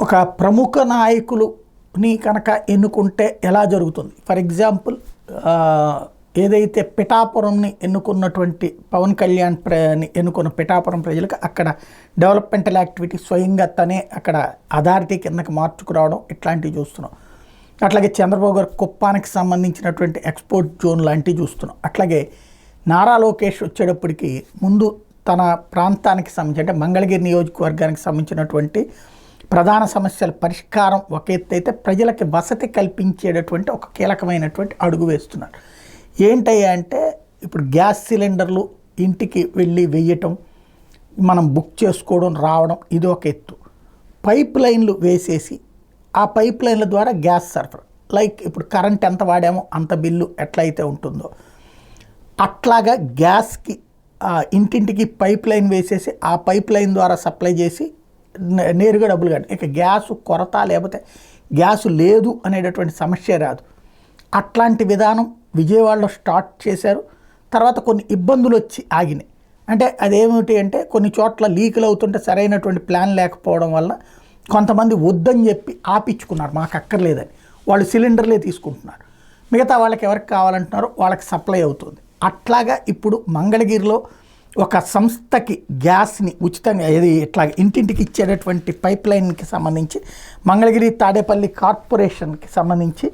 ఒక ప్రముఖ నాయకులుని కనుక ఎన్నుకుంటే ఎలా జరుగుతుంది? ఫర్ ఎగ్జాంపుల్ ఏదైతే పిఠాపురంని ఎన్నుకున్నటువంటి పవన్ కళ్యాణ్ ఎన్నుకున్న పిఠాపురం ప్రజలకు అక్కడ డెవలప్మెంటల్ యాక్టివిటీ స్వయంగా తనే అక్కడ అథారిటీ కిందకి మార్చుకురావడం ఇట్లాంటివి చూస్తున్నాం. అట్లాగే చంద్రబాబు గారు కుప్పానికి సంబంధించినటువంటి ఎక్స్పోర్ట్ జోన్ లాంటివి చూస్తున్నాం. అట్లాగే నారా లోకేష్ వచ్చేటప్పటికి ముందు తన ప్రాంతానికి సంబంధించి అంటే మంగళగిరి నియోజకవర్గానికి సంబంధించినటువంటి ప్రధాన సమస్యల పరిష్కారం ఒక ఎత్తు అయితే ప్రజలకి వసతి కల్పించేటటువంటి ఒక కీలకమైనటువంటి అడుగు వేస్తున్నారు. ఏంటయ్యా అంటే ఇప్పుడు గ్యాస్ సిలిండర్లు ఇంటికి వెళ్ళి వెయ్యటం, మనం బుక్ చేసుకోవడం, రావడం ఇది ఒక ఎత్తు. పైప్ లైన్లు వేసేసి ఆ పైప్ లైన్ల ద్వారా గ్యాస్ సరఫరా, లైక్ ఇప్పుడు కరెంట్ ఎంత వాడామో అంత బిల్లు ఎట్లయితే ఉంటుందో అట్లాగా గ్యాస్కి ఇంటింటికి పైప్ లైన్ వేసేసి ఆ పైప్ లైన్ ద్వారా సప్లై చేసి నేరుగా డబ్బులు కట్టి ఇక గ్యాసు కొరత లేకపోతే గ్యాసు లేదు అనేటటువంటి సమస్య రాదు. అట్లాంటి విధానం విజయవాడలో స్టార్ట్ చేశారు. తర్వాత కొన్ని ఇబ్బందులు వచ్చి ఆగినాయి. అంటే అదేమిటి అంటే కొన్ని చోట్ల లీకులు అవుతుంటే సరైనటువంటి ప్లాన్ లేకపోవడం వల్ల కొంతమంది వద్దని చెప్పి ఆపించుకున్నారు, మాకు అక్కర్లేదని. వాళ్ళు సిలిండర్లే తీసుకుంటున్నారు. మిగతా వాళ్ళకి ఎవరికి కావాలంటున్నారో వాళ్ళకి సప్లై అవుతుంది. అట్లాగా ఇప్పుడు మంగళగిరిలో ఒక సంస్థకి గ్యాస్ని ఉచితంగా ఏది ఇట్లా ఇంటింటికి ఇచ్చేటటువంటి పైప్ లైన్కి సంబంధించి మంగళగిరి తాడేపల్లి కార్పొరేషన్కి సంబంధించి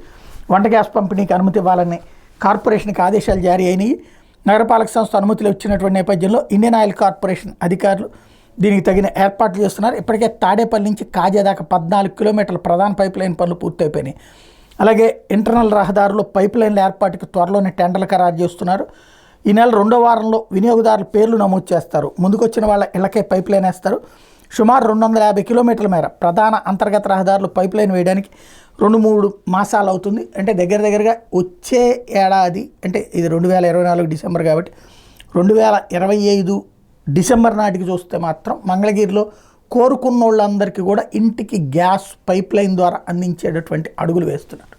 వంట గ్యాస్ పంపిణీకి అనుమతి ఇవ్వాలని కార్పొరేషన్కి ఆదేశాలు జారీ అయినాయి. నగరపాలక సంస్థ అనుమతులు వచ్చినటువంటి నేపథ్యంలో ఇండియన్ ఆయిల్ కార్పొరేషన్ అధికారులు దీనికి తగిన ఏర్పాట్లు చేస్తున్నారు. ఇప్పటికే తాడేపల్లి నుంచి కాజా దాకా 14 కిలోమీటర్ల ప్రధాన పైప్ లైన్ పనులు పూర్తయిపోయినాయి. అలాగే ఇంటర్నల్ రహదారులు పైప్ లైన్ల ఏర్పాటుకి త్వరలోనే టెండర్లు ఖరారు చేస్తున్నారు. ఈ నెల 2వ వారంలో వినియోగదారుల పేర్లు నమోదు చేస్తారు. ముందుకొచ్చిన వాళ్ళ ఇళ్లకే పైప్ లైన్ వేస్తారు. సుమారు 250 కిలోమీటర్ల మేర ప్రధాన అంతర్గత రహదారులు పైప్ లైన్ వేయడానికి 2-3 మాసాలు అవుతుంది. అంటే దగ్గరగా వచ్చే ఏడాది అంటే ఇది 2024 డిసెంబర్ కాబట్టి 2025 డిసెంబర్ నాటికి చూస్తే మాత్రం మంగళగిరిలో కోరుకున్న వాళ్ళందరికీ కూడా ఇంటికి గ్యాస్ పైప్ లైన్ ద్వారా అందించేటటువంటి అడుగులు వేస్తున్నారు.